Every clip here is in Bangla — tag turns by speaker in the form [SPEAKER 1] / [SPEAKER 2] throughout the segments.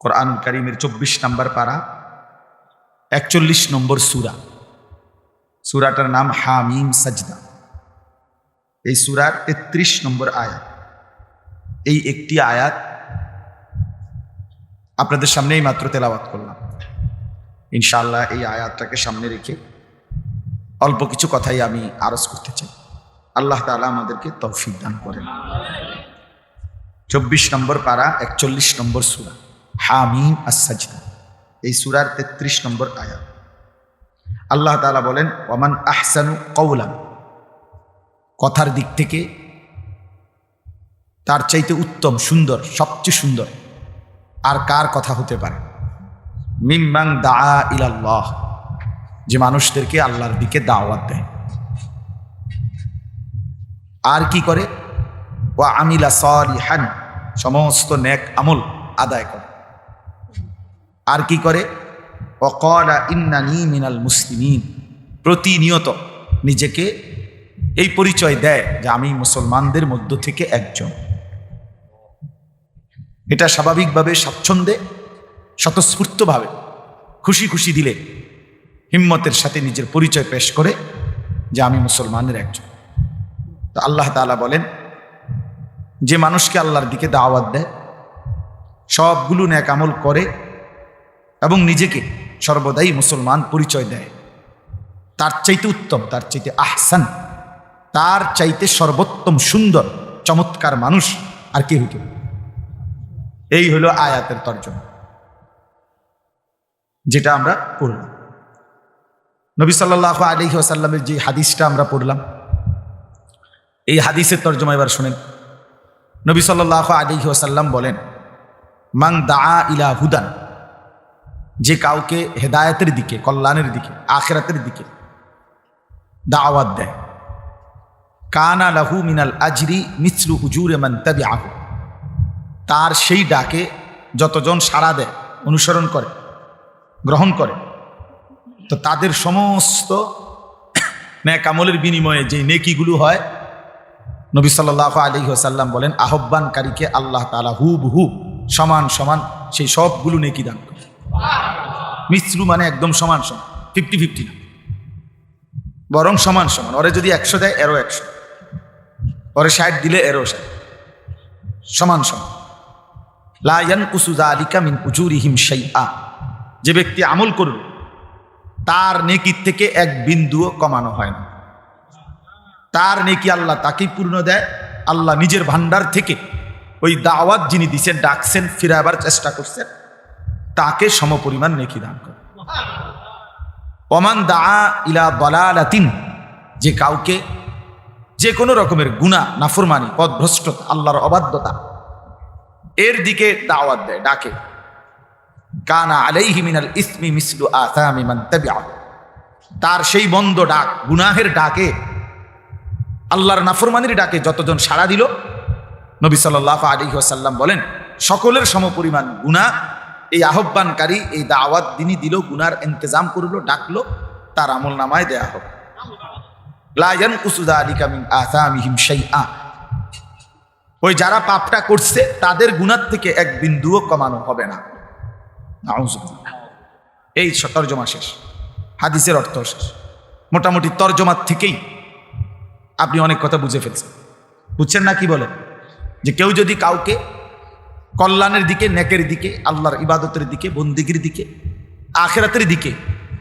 [SPEAKER 1] কোরআন কারীমের 24 নম্বর পারা 41 নম্বর সূরা। সূরাটার নাম হামিম সাজদা। এই সূরার 33 নম্বর আয়াত। এই একটি আয়াত আপনাদের সামনেই মাত্র তেলাওয়াত করলাম। ইনশাআল্লাহ এই আয়াতটাকে সামনে রেখে অল্প কিছু কথাই আমি আরজ করতে চাই। আল্লাহ তাআলা আমাদেরকে তৌফিক দান করেন। 24 নম্বর পারা 41 নম্বর সূরা হামিম আস-সাজদা। এই সূরার 33 নম্বর আয়াত। আল্লাহ তাআলা বলেন, ওয়ামান আহসানু কওলান, কথার দিক থেকে তার চাইতে উত্তম, সুন্দর, সবচেয়ে সুন্দর আর কার কথা হতে পারে? মিম্মান দাআ ইলাল্লাহ, যে মানুষদেরকে আল্লাহর দিকে দাওয়াত দেয়। আর কি করে? ওয়া আমিলা সালিহান, সমস্ত নেক আমল আদায় করে। আর কি করে? ওয়া ক্বালা ইন্নানী মিনাল মুসলিমিন, প্রতিনিয়ত নিজেকে এই পরিচয় দেয় যে আমি মুসলমানদের মধ্য থেকে একজন। এটা স্বাভাবিকভাবে, স্বাচ্ছন্দ্যে, স্বতঃস্ফূর্তভাবে, খুশি খুশি দিলে হিম্মতের সাথে নিজের পরিচয় পেশ করে যে আমি মুসলমানের একজন। তো আল্লাহ তাআলা বলেন, যে মানুষকে আল্লাহর দিকে দাওয়াত দেয়, সবগুলো নেক আমল করে এবং নিজেকে সর্বদাই মুসলমান পরিচয় দেয়, তার চাইতে উত্তম, তার চাইতে আহসান, তার চাইতে সর্বোত্তম, সুন্দর, চমৎকার মানুষ আর কে হইতে? এই হলো আয়াতের তর্জমা, যেটা আমরা পড়লাম। নবী সাল্লাল্লাহু আলাইহি ওয়াসাল্লামের যে হাদিসটা আমরা পড়লাম, এই হাদিসের তর্জমা এবার শুনেন। নবী সাল্লাল্লাহু আলাইহি ওয়াসাল্লাম বলেন, মান দাআ ইলা হুদান, যে কাউকে হেদায়েতের দিকে, কল্যাণের দিকে, আখিরাতের দিকে দাওয়াত দেয়, কানা লাহু মিনাল আজরি মিসলু উজুরি মান তাবিআহু, তার সেই ডাকে যতজন সাড়া দেয়, অনুসরণ করে, গ্রহণ করে, তো তাদের সমস্ত নেক আমলের বিনিময়ে যে নেকিগুলো হয়, নবী সাল্লাল্লাহু আলাইহি ওয়াসাল্লাম বলেন, আহ্বানকারীকে আল্লাহ তাআলা হুবহু সমান সমান সেই সবগুলো নেকি দান করে। মিসলু মানে একদম সমান সমান, 50-50 না, বরং সমান সমান। ওরে যদি 100 দেয়, এরও 100, ওরে 60 দিলে এরও 60, সমান সমান। লা ইয়ানকুসু যালিকা মিন উজুরিহিম শাইআ, যে ব্যক্তি আমল করবে তার নেকির থেকে এক বিন্দুও কমানো হয় না। তার নেকি আল্লাহ তাকেই পূর্ণ দেয়। আল্লাহ নিজের ভান্ডার থেকে ওই দাওয়াত যিনি দিচ্ছেন, ডাকছেন, ফিরাবার চেষ্টা করছেন, তাকে সমপরিমাণ নেকি দান করে। ওমান দাআ ইলা দালালাতিন, যে কাউকে যে কোনো রকমের গুনাহ, নাফরমানি, পথভ্রষ্টতা, আল্লাহর অবাধ্যতা, এর দিকে দাওয়াত দেয়, ডাকে, কানা আলাইহি মিনাল ইসমি মিসলু আসামি মান তাবিআহু, তার সেই বন্ধ ডাক, গুনাহের ডাকে, আল্লাহর নাফরমানির ডাকে যতজন সাড়া দিল, নবী সাল্লাল্লাহু আলাইহি ওয়াসাল্লাম বলেন, সকলের সমপরিমাণ গুনাহ এই আহ্বানকারী, এই দাওয়াত যিনি দিল, গুনার ইন্তজাম করলো, ডাকলো, তার আমল নামায় দেয়া হবে। লা ইয়ানকুসু যালিকা মিন আসামিহিম শাইআ, ওই যারা পাপটা করছে তাদের গুনাহ থেকে এক বিন্দুও কমানো হবে না। নাউযুবিল্লাহ। এই তরজমা শেষ, হাদিসের অর্থ শেষ। মোটামুটি তরজমার থেকেই আপনি অনেক কথা বুঝে ফেলছেন। বুঝছেন না? কি বলেন? যে কেউ যদি কাউকে কল্যাণের দিকে, নেকের দিকে, আল্লাহর ইবাদতের দিকে, বন্দেগীর দিকে, আখিরাতের দিকে,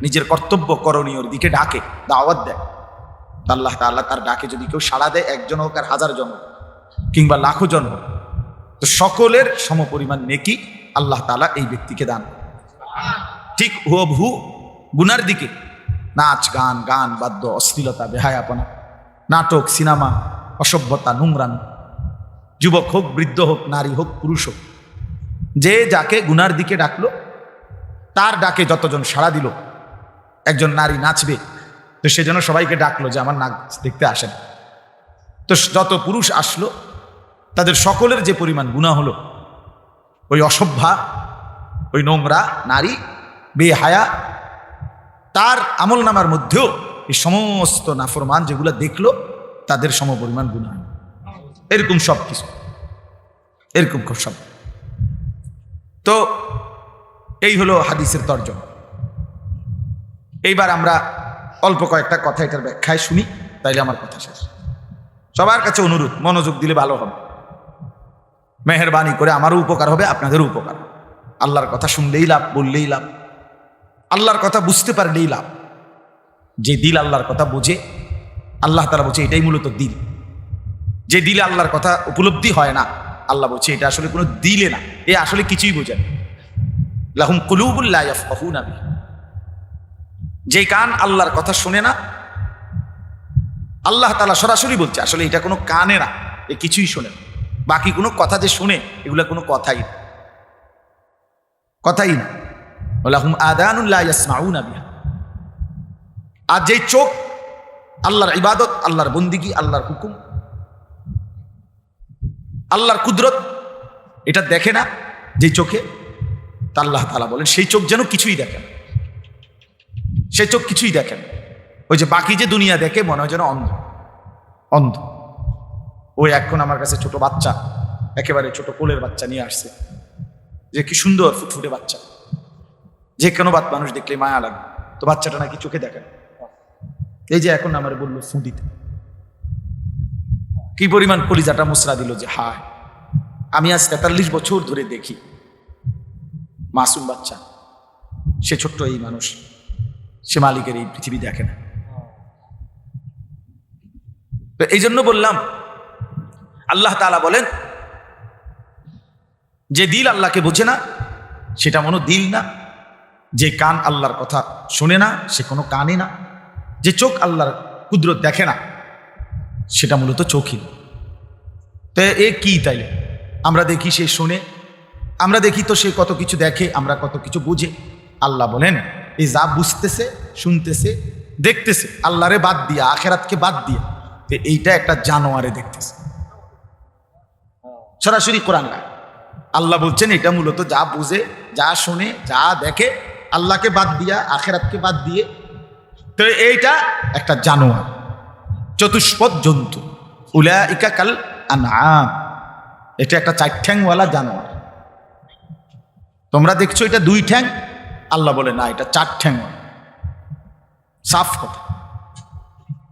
[SPEAKER 1] নিজের কর্তব্য করণীয়র দিকে ডাকে, দাওয়াত দেয়, আল্লাহ তাআলা তার ডাকে যদি কেউ সাড়া দেয়, একজন হোক আর 1000 জন হোক কিংবা লাখো জন হোক, তো সকলের সমপরিমাণ নেকি আল্লাহ তাআলা এই ব্যক্তিকে দান। ঠিক হুবহু গুনার দিকে, নাচ গান, গান বাদ্য, অশ্লীলতা, বেহায়াপনা, নাটক, সিনেমা, অসভ্যতা, নোংরামি, যুবক হোক, বৃদ্ধ হোক, নারী হোক, পুরুষ হোক, যে যাকে গুনার দিকে ডাকলো, তার ডাকে যতজন সাড়া দিল, একজন নারী নাচবে, তো সেজন্য সবাইকে ডাকলো যে আমার নাচ দেখতে আসেন। তো যত পুরুষ আসলো, তাদের সকলের যে পরিমাণ গুনাহ হলো, ওই অসভ্যা, ওই নোংরা নারী, বেহায়া, তার আমল নামার মধ্যেও এই সমস্ত নাফরমান যেগুলো দেখলো, তাদের সমপরিমাণ গুনাহ। এরকম সব কিছু, এরকম সব। তো এই হলো হাদিসের তর্জমা। এইবার আমরা অল্প কয়েকটা কথা এটার ব্যাখ্যায় শুনি, তাইলে আমার কথা শেষ। সবার কাছে অনুরোধ, মনোযোগ দিলে ভালো হবে, মেহেরবানি করে আমারও উপকার হবে, আপনাদেরও উপকার। আল্লাহর কথা শুনলেই লাভ, বললেই লাভ, আল্লাহর কথা বুঝতে পারলেই লাভ। যে দিল আল্লাহর কথা বোঝে, আল্লাহ তাআলা বলছে এটাই মূলত দিল। যে দিলে আল্লাহর কথা উপলব্ধি হয় না, আল্লাহ বলছে এটা আসলে কোনো দিলে না, এ আসলে কিছুই বোঝে না। লাহুম কুলুবুন লা ইয়াফকাহুনা বিহা। যে কান আল্লাহর কথা শুনে না, আল্লাহ তাআলা সরাসরি বলছে আসলে এটা কোনো কানে না, এ কিছুই শোনে না। বাকি কোনো কথা যে শুনে, এগুলো কোনো কথাই না, কথাই না। লাহুম আযানুন লা ইয়াসমাউনা বিহা। আর যেই চোখ আল্লাহর ইবাদত, আল্লাহর বন্দিগি, আল্লাহর হুকুম, আল্লাহর কুদরত এটা দেখে না, যেই চোখে, তা আল্লাহ তাআলা বলেন সেই চোখ যেন কিছুই দেখে না, সেই চোখ কিছুই দেখে না। ওই যে বাকি যে দুনিয়া দেখে মনে হয় যেন অন্ধ অন্ধ। ওই এখন আমার কাছে ছোট বাচ্চা, একেবারে ছোট কোলের বাচ্চা নিয়ে আসছে, যে কি সুন্দর ফুটফুটে বাচ্চা, যে কোনো মানুষ দেখলে মায়া লাগে, তো বাচ্চাটা নাকি চোখে দেখে না। এই যে এখন আমার বললো ফু দিতে, কি পরিমাণ কলিজাটা মুসরা দিল যে হায়, আমি আজ ৪৩ বছর ধরে দেখি মাসুম বাচ্চা, সে ছোট্ট এই মানুষ, সে মালিকের এই পৃথিবী দেখে না। তো এই জন্য বললাম, আল্লাহ তাআলা বলেন যে দিল আল্লাহকে বোঝে না সেটা মনো দিল না, যে কান আল্লাহর কথা শোনে না সে কোনো কানে না, যে চোখ আল্লাহর কুদরত দেখে না সেটা মূলত চোখই। তো এ কি তাইলে? আমরা দেখি সে শোনে, আমরা দেখি তো সে কত কিছু দেখে, আমরা কত কিছু বুঝে। আল্লাহ বলেন এই যা বুঝতেছে, শুনতেছে, দেখতেছে আল্লাহরে বাদ দিয়া, আখেরাতকে বাদ দিয়া, তো এইটা একটা জানোয়ারে দেখতেছে। সরাসরি কোরআন গায় আল্লাহ বলছেন এটা মূলত যা বুঝে, যা শোনে, যা দেখে, আল্লাহকে বাদ দিয়া, আখেরাতকে বাদ দিয়ে, তো এইটা একটা জানোয়ার, চতুষ্পদ জন্তু। উলাইকা কাল আনআম, এটা একটা 4 ঠ্যাংওয়ালা জানোয়ার। তোমরা দেখছো এটা 2 ঠ্যাং, আল্লাহ বলে না এটা 4 ঠ্যাংওয়ালা। সাফ কথা,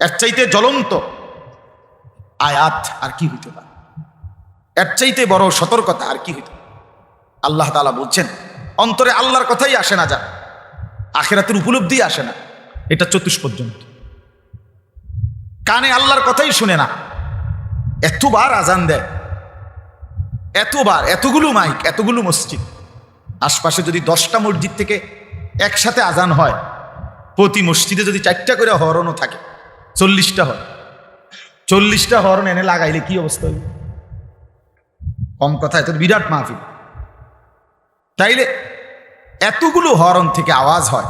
[SPEAKER 1] এর চাইতে জ্বলন্ত আয়াত আর কি হইতে পারে? এর চাইতে বড় সতর্কতা আর কি হইতে পারে? আল্লাহ তাআলা বলছেন অন্তরে আল্লাহর কথাই আসে না, যা আখিরাতের উপলব্ধি আসে না, এটা চতুষ্পদ জন্তু। কানে আল্লাহর কথাই শুনে না, এতবার আজান দেয়, এতবার, এতগুলো মাইক, এতগুলো মসজিদ, আশপাশে যদি 10টা মসজিদ থেকে একসাথে আজান হয়, প্রতি মসজিদে যদি 4টা করে হরণও থাকে, 40টা হয়, 40টা হরণ এনে লাগাইলে কি অবস্থা হবে? কম কথা, এত বিরাট মাহফিল। তাইলে এতগুলো হরণ থেকে আওয়াজ হয়,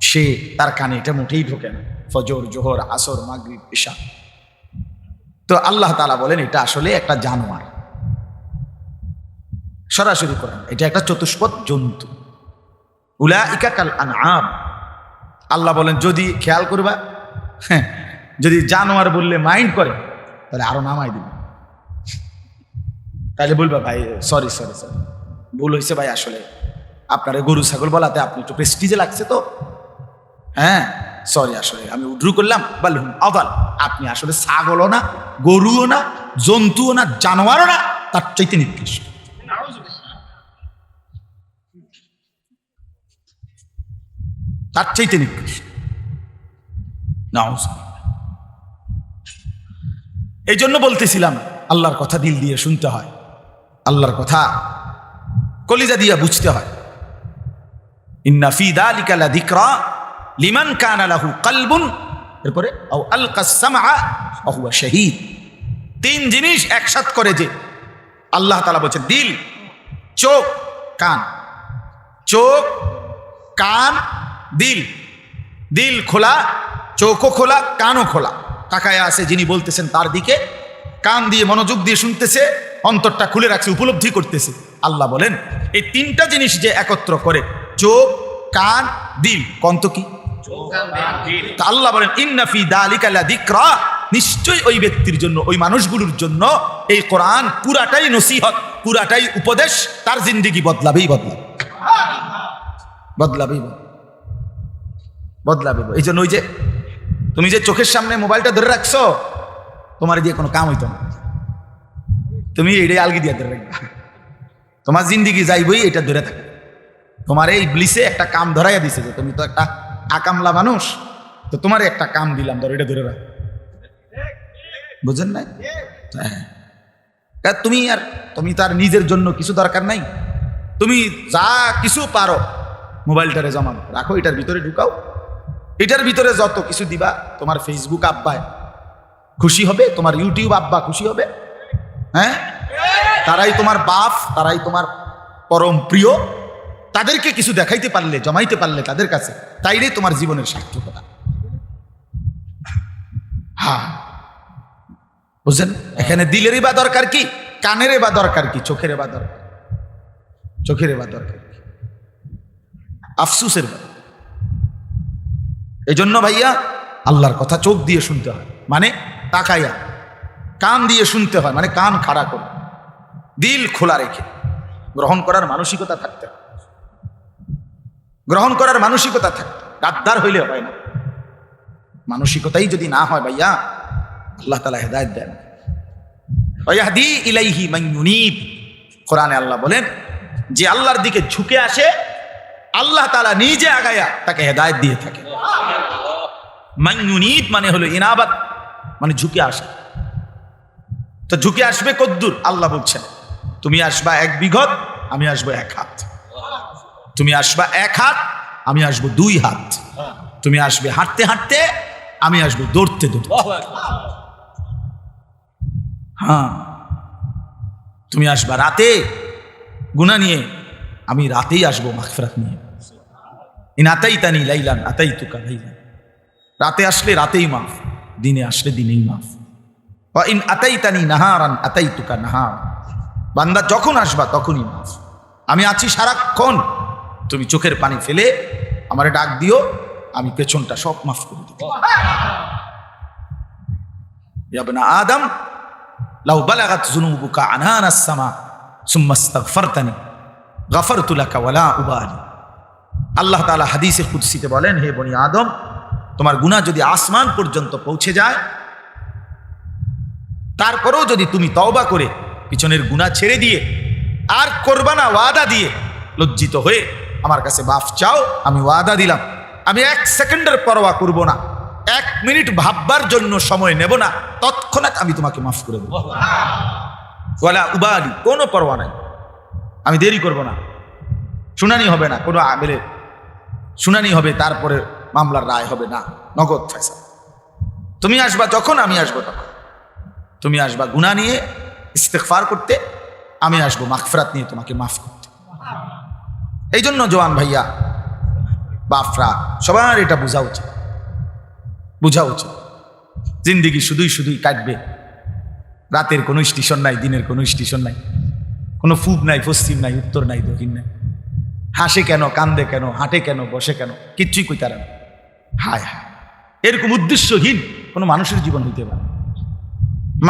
[SPEAKER 1] সে তার কানে এটা মোটেই ঢোকে না। ফজর, জোহর, আসর, মাগরিব, ইশা। তো আল্লাহ তাআলা বলেন এটা আসলে একটা জানোয়ার, সরাসরি করেন এটা একটা চতুষ্পদ জন্তু। উলাইকা কাল আনআম। আল্লাহ বলেন যদি খেয়াল করবা, যদি জানোয়ার বললে মাইন্ড করে, তাহলে আরো নামাই দিবে। তাহলে বলবা ভাই সরি সরি সরি, ভুল হয়েছে ভাই, আসলে আপনার গরু ছাগল বলাতে আপনি একটু প্রেস্টিজে লাগছে তো, হ্যাঁ সরি, আসলে আমি উড্রু করলাম। বলুন আবাল, আপনি আসলে ছাগলও না, গরুও না, জন্তুও না, জানোয়ারও না, তার চাইতে নিকৃষ্ট। তার চাইতে নিকৃষ্ট। এই জন্য বলতেছিলাম আল্লাহর কথা দিল দিয়ে শুনতে হয়, আল্লাহর কথা কলিজা দিয়ে বুঝতে হয়। ইন্না ফি যালিকা লাযিকরা লিমান কানা লাহু কলবুন, এরপরে আও আলকাস সামআ ওয়া হুয়া শাহীদ। 3 জিনিস একসাথ করে যে আল্লাহ তাআলা বলেছেন দিল, চোখ, কান। চোখ, কান, দিল। দিল খোলা, চোখও খোলা, কানও খোলা, তাকায় আছে যিনি বলতেছেন তার দিকে, কান দিয়ে মনোযোগ দিয়ে শুনতেছে, অন্তরটা খুলে রাখছে, উপলব্ধি করতেছে। আল্লাহ বলেন এই 3টা জিনিস যে একত্র করে, চোখ, কান, দিল, কন্ত কি? তা আল্লাহ বলেন ইন্না ফি যালিকা লাযিকরা, নিশ্চয়ই ওই ব্যক্তির জন্য, ওই মানুষগুলোর জন্য এই কোরআন পুরাটাই নসিহত, পুরাটাই উপদেশ, তার জিন্দেগি বদলাবেই বদলাবে। বদলাবেই বদলাবে। এই জন্য ওই যে তুমি যে চোখের সামনে মোবাইলটা ধরে রাখছো, তোমার দিয়ে কোনো কাম হইতো না, তুমি এইটাই আলগি দিয়ে ধরে রাখবা, তোমার জিন্দিগি যাইবই এটা ধরে থাকে। তোমার এই ইবলিসে একটা কাম ধরাইয়া দিছে যে তুমি তো একটা আকামলা মানুষ, তো তোমার একটা কাম দিলাম, ধরো এটা ধরে রাখ, বুঝেন নাই? হ্যাঁ, তুমি তার নিজের জন্য কিছু দরকার নাই, তুমি যা কিছু পারো মোবাইলটারে জমা রাখো, এটার ভিতরে ঢুকাও, এটার ভিতরে যত কিছু দিবা, তোমার ফেসবুক আব্বায় খুশি হবে, তোমার ইউটিউব আব্বা খুশি হবে। হ্যাঁ, তারাই তোমার বাপ, তারাই তোমার পরম প্রিয়, তাদেরকে কিছু দেখাইতে পারলে, জমাইতে পারলে তাদের কাছে, তাইলে তোমার জীবনের সার্থকতা। হ্যাঁ, বুঝলেন? এখানে দিলেরই বা দরকার কি, কানের বা দরকার কি, চোখের বা দরকার, চোখের বা দরকার কি, আফসুসের বা। এই জন্য ভাইয়া আল্লাহর কথা চোখ দিয়ে শুনতে হয়, মানে তাকাইয়া, কান দিয়ে শুনতে হয়, মানে কান খাড়া করে, দিল খোলা রেখে গ্রহণ করার মানসিকতা থাকতে হয়, গ্রহণ করার মানসিকতা থাকতে, গাদ্দার হইলে হয় না। মানসিকতাই যদি না হয় ভাইয়া, আল্লাহ তাআলা হেদায়েত দেন। ওয়াহদি ইলাইহি মান ইউনিব, কোরআনে আল্লাহ বলেন যে আল্লাহর দিকে ঝুঁকে আসে, আল্লাহ তাআলা নিজে আগায়া তাকে হেদায়েত দিয়ে থাকে। মান ইউনিব মানে হলো ইনাবাত, মানে ঝুঁকে আসা। তো ঝুঁকে আসবে কদ্দুর? আল্লাহ বলছেন তুমি আসবা 1 বিঘত, আমি আসবো 1 হাত, তুমি আসবা 1 হাত, আমি আসবো 2 হাত, তুমি আসবে হাঁটতে হাঁটতে, আমি আসবো দৌড়তে দৌড়তে। হ্যাঁ, তুমি আসবা রাতে গুনাহ নিয়ে, আমি রাতেই আসবো মাগফিরাত নিয়ে। ইন আতাইতানি লাইলান আতাইতুকা লাইলান, রাতে আসলে রাতেই মাফ, দিনে আসলে দিনেই মাফ। ওয়া ইন আতাইতানি নাহারান আতাইতুকা নাহার, বান্দা যখন আসবা তখনই মাফ। আমি আছি সারাক্ষণ, তুমি চোখের পানি ফেলে আমারে ডাক দিও, আমি পেছনটা সব মাফ করে দেব। ইয়া ইবনা আদম লাউ বালাগাত যুনুবুকা আনানাস সামা সুম্মা ইস্তাগফারতানি গাফারতু লাকা ওয়ালা উবালি। আল্লাহ তাআলা হাদিসে কুদসিতে বলেন, হে বনি আদম, তোমার গুনাহ যদি আসমান পর্যন্ত পৌঁছে যায়, তারপরেও যদি তুমি তওবা করে পিছনের গুনাহ ছেড়ে দিয়ে আর করবা না, ওয়াদা দিয়ে লজ্জিত হয়ে আমার কাছে মাফ চাও, আমি ওয়াদা দিলাম আমি 1 সেকেন্ডের পরোয়া করব না, 1 মিনিট ভাববার জন্য সময় নেব না, তৎক্ষণাৎ আমি তোমাকে মাফ করে দেব। ওয়ালা উবালি, কোনো পরোয়া নাই, আমি দেরি করব না, শুনানি হবে না, কোনো আমেলে শুনানি হবে, তারপরে মামলার রায় হবে না, নগদ ফয়সালা। তুমি আসবা যখন, আমি আসবো তখন। তুমি আসবা গুনাহ নিয়ে ইস্তেগফার করতে, আমি আসবো মাগফিরাত নিয়ে তোমাকে মাফ করতে। এই জন্য জওয়ান ভাইয়া, বাপরা, সবার এটা বোঝা উচিত, বোঝা উচিত। জিন্দিগি শুধুই শুধুই কাটবে, রাতের কোনো স্টেশন নাই, দিনের কোনো স্টেশন নাই, কোনো পূব নাই, পশ্চিম নাই, উত্তর নাই, দক্ষিণ নাই। হাসে কেন, কান্দে কেন, হাঁটে কেন, বসে কেন, কিচ্ছুই কইতারে না। হায় হায়, এরকম উদ্দেশ্যহীন কোনো মানুষের জীবন হইতে পারে?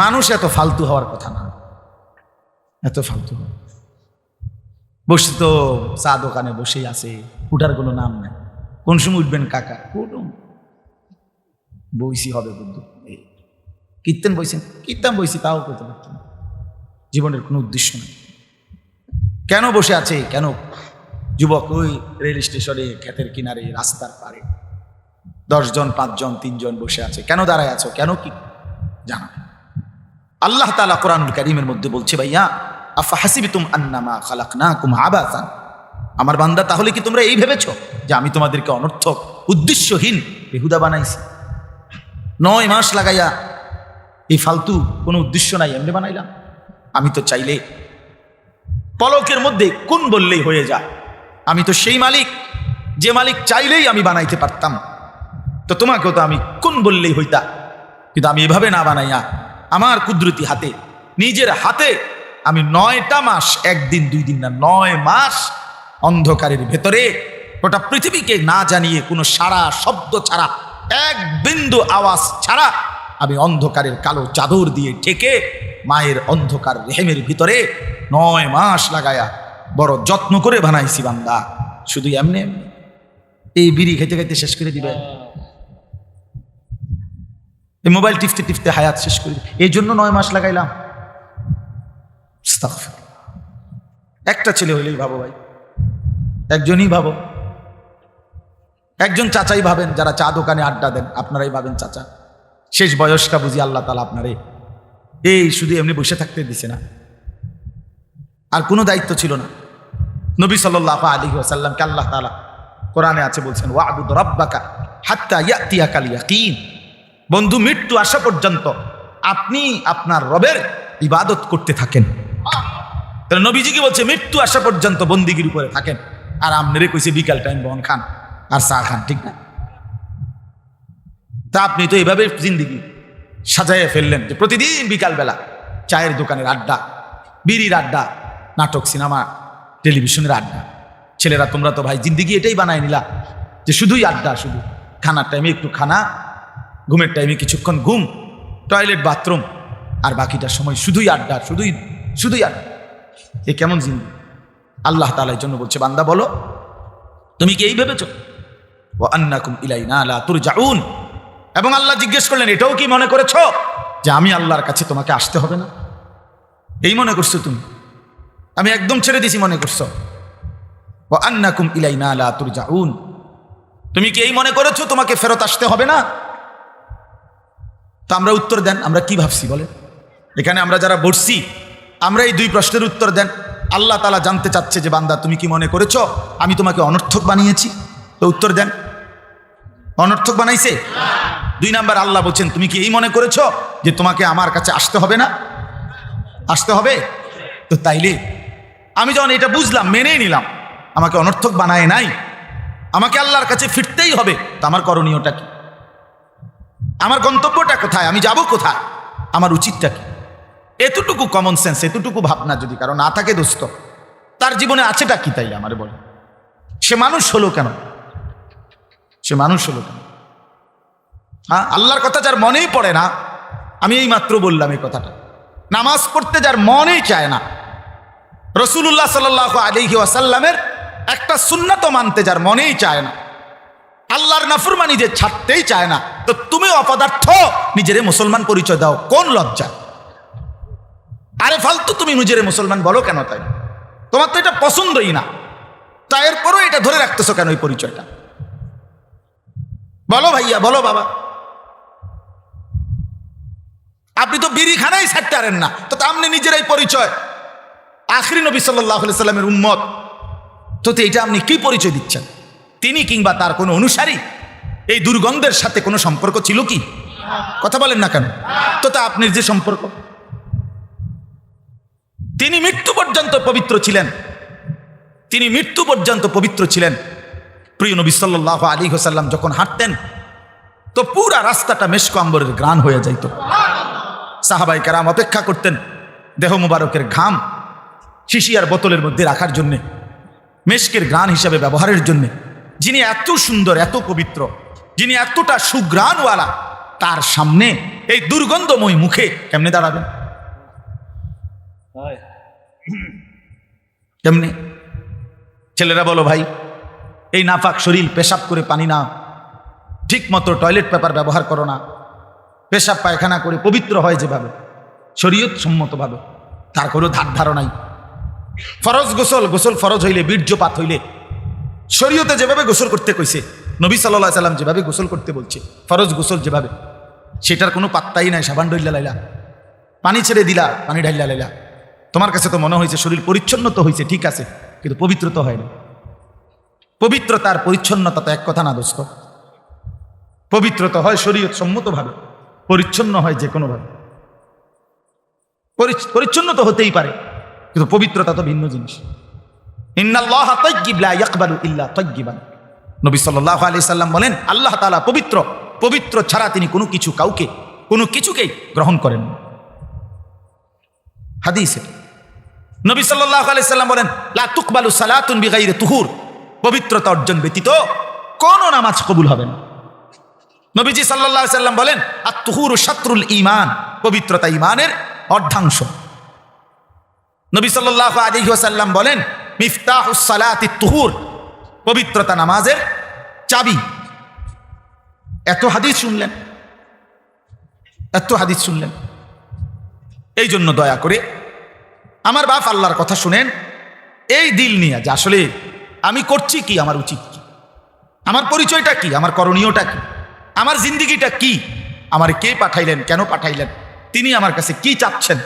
[SPEAKER 1] মানুষ এত ফালতু হওয়ার কথা না, এত ফালতু। বসে তো চা দোকানে বসেই আছে, উঠার কোনো নাম নাই। কোন সময় উঠবেন কাকা? বইসি হবে বন্ধু, কীর্তন বইছেন, কীর্তন বইছি, তাও করতে পারতাম। জীবনের কোনো উদ্দেশ্য নেই। কেন বসে আছে? কেন যুবক ওই রেল স্টেশনে, ক্ষেতের কিনারে, রাস্তার পারে 10 জন, 5 জন, 3 জন বসে আছে? কেন দাঁড়ায় আছো? কেন কি জানা? আল্লাহ তাআলা কোরআনুল কারীমের মধ্যে বলছে, ভাইয়া আফা হাসিবতুম আন্নামা খালাকনাকুম আবাসান, আমার বান্দা তাহলে কি তোমরা এই ভেবেছো যে আমি তোমাদেরকে অনর্থক, উদ্দেশ্যহীন, বেহুদা বানাইছি? 9 মাস লাগাইয়া এই ফালতু কোনো উদ্দেশ্য নাই, এমনি বানাইলাম? আমি তো চাইলে পলকের মধ্যে কোন বললেই হয়ে যায়। আমি তো সেই মালিক, যে মালিক চাইলেই আমি বানাইতে পারতাম। তো তোমাকেও তো আমি কোন বললেই হইতা, কিন্তু আমি এভাবে না বানাইয়া আমার কুদরতি হাতে, নিজের হাতে আমি 9টা মাস, 1 দিন 2 দিন না, 9 মাস অন্ধকারের ভেতরে গোটা পৃথিবীকে না জানিয়ে, কোনো সারা শব্দ ছাড়া, 1 বিন্দু আওয়াজ ছাড়া আমি অন্ধকারের কালো চাদর দিয়ে ঢেকে মায়ের অন্ধকার রেহেমের ভিতরে 9 মাস লাগায়া বড় যত্ন করে বানাইছি বান্দা। শুধু এমনি এই বিড়ি খেতে খেতে শেষ করে দিবে, এই মোবাইল টিপতে টিপতে হায়াত শেষ করে দিবে। এই জন্য 9 মাস লাগাইলাম। আস্তাগফিরুল্লাহ। একটা ছেলে হইলেই ভাবো ভাই, একজনই ভাবো। একজন চাচাই ভাবেন, যারা চা দোকানে আড্ডা দেন আপনারাই ভাবেন চাচা। শেষ বয়সটা বুঝি আল্লাহ তাআলা আপনারে এই শুধু এমনি বসে থাকতে দিছে না, আর কোনো দায়িত্ব ছিল না। নবী সাল্লাল্লাহু আলাইহি ওয়াসাল্লামকে আল্লাহ তাআলা কোরআনে আছে বলছেন, ওয়া'বুদ রাব্বাকা হাত্তা ইয়াতিয়াকাল ইয়াকিন। বন্ধু, মৃত্যু আসা পর্যন্ত আপনি আপনার রবের ইবাদত করতে থাকেন। তাহলে নবীজি কি বলছে? মৃত্যু আসা পর্যন্ত বন্দিগির উপরে থাকেন। আর আমনেরে কইছে বিকাল টাইম বন খান আর চা খান, ঠিক না? তা আপনি তো এইভাবে জিন্দিগি সাজাইয়া ফেললেন যে প্রতিদিন বিকালবেলা চায়ের দোকানের আড্ডা, বিড়ির আড্ডা, নাটক, সিনেমা, টেলিভিশনের আড্ডা। ছেলেরা তোমরা তো ভাই জিন্দিগি এটাই বানায় নিলা যে শুধুই আড্ডা, শুধু খানার টাইমে একটু খানা, ঘুমের টাইমে কিছুক্ষণ ঘুম, টয়লেট, বাথরুম, আর বাকিটা সময় শুধুই আড্ডা, শুধুই শুধুই আড্ডা। এ কেমন জিন্দিগি? আল্লাহ তাআলা এর জন্য বলছে, বান্দা বলো তুমি কি এই ভেবেছ? ওয়া আন্নাকুম ইলাইনা লা তুরজাউন। এবং আল্লাহ জিজ্ঞেস করলেন, এটাও কি মনে করেছো যে আমি আল্লাহর কাছে তোমাকে আসতে হবে না? এই মনে করছো তুমি? আমি একদম ছেড়ে দিছি মনে করছো? ওয়া আন্নাকুম ইলাইনা লা তুরজাউন। তুমি কি এই মনে করেছো তোমাকে ফেরত আসতে হবে না? তো আমরা উত্তর দেন, আমরা কি ভাবছি বলে? এখানে আমরা যারা বসছি, আমরা এই 2 প্রশ্নের উত্তর দেন। আল্লাহ তাআলা জানতে চাচ্ছে যে বান্দা তুমি কি মনে করেছো আমি তোমাকে অনর্থক বানিয়েছি? তো উত্তর দেন, অনর্থক বানাইছে? 2 নাম্বার, আল্লাহ বলছেন তুমি কি এই মনে করেছো যে তোমাকে আমার কাছে আসতে হবে না? আসতে হবে। তো তাইলে আমি যখন এটা বুঝলাম, মেনেই নিলাম, আমাকে অনর্থক বানায় নাই, আমাকে আল্লাহর কাছে ফিরতেই হবে, তো আমার করণীয়টা কি? আমার গন্তব্যটা কোথায়? আমি যাব কোথায়? আমার উচিতটা কি? এতটুকু কমন সেন্স, এতটুকু ভাবনা যদি কারো না থাকে দোস্ত, তার জীবনে আছেটা কি? তাই আমারে বলে, সে মানুষ হলো কেন? সে মানুষ হলো কেন? হ্যাঁ, আল্লাহর কথা যার মনেই পড়ে না, আমি এই মাত্র বললাম এই কথাটা, নামাজ পড়তে যার মনেই চায় না, রাসূলুল্লাহ সাল্লাল্লাহু আলাইহি ওয়াসাল্লামের একটা সুন্নাত মানতে যার মনেই চায় না, আল্লাহর নাফরমানি যে ছাড়তেই চায় না, তো তুমি অপদার্থ নিজেরে মুসলমান পরিচয় দাও, কোন লজ্জা? আরে ফালতু তুমি নিজেরে মুসলমান বলো কেন? তাই তোমার তো এটা পছন্দই না, তাই এরপরও এটা ধরে রাখতেছো কেন এই পরিচয়টা? বলো ভাইয়া, বলো বাবা। আপনি তো বিড়ি খানাই ছাড়তে পারেন না, তো আপনি নিজেরাই পরিচয় আখিরি নবী সাল্লাল্লাহু আলাইহি সাল্লামের উম্মত, তো এটা আপনি কি পরিচয় দিচ্ছেন? তিনি কিংবা তার কোনো অনুসারী এই দুর্গন্ধের সাথে কোনো সম্পর্ক ছিল কি? কথা বলেন না কেন? তো তা আপনার যে সম্পর্ক, তিনি মৃত্যু পর্যন্ত পবিত্র ছিলেন, তিনি মৃত্যু পর্যন্ত পবিত্র ছিলেন। প্রিয় নবী সাল্লাল্লাহু আলাইহি ওয়াসাল্লাম যখন হাঁটতেন তো পুরা রাস্তাটা মেশক আম্বরের ঘ্রাণ হয়ে যাইত। সাহাবায়ে কেরাম অপেক্ষা করতেন দেহ মুবারকের ঘাম শিশিয়ার বোতলের মধ্যে রাখার জন্যে, মেশকের ঘ্রাণ হিসাবে ব্যবহারের জন্যে। যিনি এত সুন্দর, এত পবিত্র, যিনি এতটা সুঘ্রাণওয়ালা, তার সামনে এই দুর্গন্ধময় মুখে কেমনে দাঁড়াবেন? কেমনে? ছেলেরা বলো ভাই, এই নাপাক শরীর পেশাব করে পানি না, ঠিক মতো টয়লেট পেপার ব্যবহার করো না, পেশাব পায়খানা করে পবিত্র হয় যেভাবে শরীয়ত সম্মতভাবে, তার কোনো ধার ধারণাই। ফরজ গোসল, গোসল ফরজ হইলে, বীর্যপাত হইলে শরীয়তে যেভাবে গোসল করতে কইছে, নবী সাল্লাল্লাহু আলাইহি সাল্লাম যেভাবে গোসল করতে বলছে, ফরজ গোসল যেভাবে, সেটার কোনো পাত্তাই নাই। সাবান ঢাইলা লাইলা, পানি ছেড়ে দিলা, পানি ঢাইলা লাইলা, তোমার কাছে তো মনে হয়েছে শরীর পরিচ্ছন্ন তো হয়েছে, ঠিক আছে, কিন্তু পবিত্র তো হয়নি। পবিত্রতার পরিচ্ছন্নতা তো এক কথা না দোস্ত। পবিত্রতা হয় শরীয়ত সম্মতভাবে, পরিচ্ছন্ন হয় যে কোনোভাবে। পরিচ্ছন্ন তো হতেই পারে, কিন্তু পবিত্রতা তো ভিন্ন জিনিস। ইন্নাল্লাহা তাইয়্যিব লা ইয়াকবালু ইল্লা তাইয়্যিবান। নবী সাল্লাল্লাহু আলাইহি সাল্লাম বলেন, আল্লাহ তাআলা পবিত্র, পবিত্র ছাড়া তিনি কোনো কিছু, কাউকে, কোনো কিছুকেই গ্রহণ করেন না। হাদিস এটা। নবী সাল্লাল্লাহু আলাইহি সাল্লাম বলেন, লা তুকবালু সালাতুন বিগাইরি তুহুর। পবিত্রতা অর্জন ব্যতীত কোনো নামাজ কবুল হবে না। নবীজি সাল্লাল্লাহু আলাইহি সাল্লাম বলেন, আত-তুহুরু শাতরুল ঈমান। পবিত্রতা ঈমানের অর্ধাংশ। নবী সাল্লাল্লাহু আলাইহি ওয়াসাল্লাম বলেন, মিফতাহুস সালাতিত তুহুর। পবিত্রতা নামাজের চাবি। এত হাদিস শুনলেন, এত হাদিস শুনলেন। এই জন্য দয়া করে আমার বাপ আল্লাহর কথা শুনেন, এই দিল নিয়ে যে আসলে আমি করছি কি, আমার উচিত কি, আমার পরিচয়টা কি, আমার করণীয়টা কি, আমার জিন্দিগিটা কি, আমার কে পাঠাইলেন, কেন পাঠাইলেন, তিনি আমার কাছে কি চাচ্ছেন,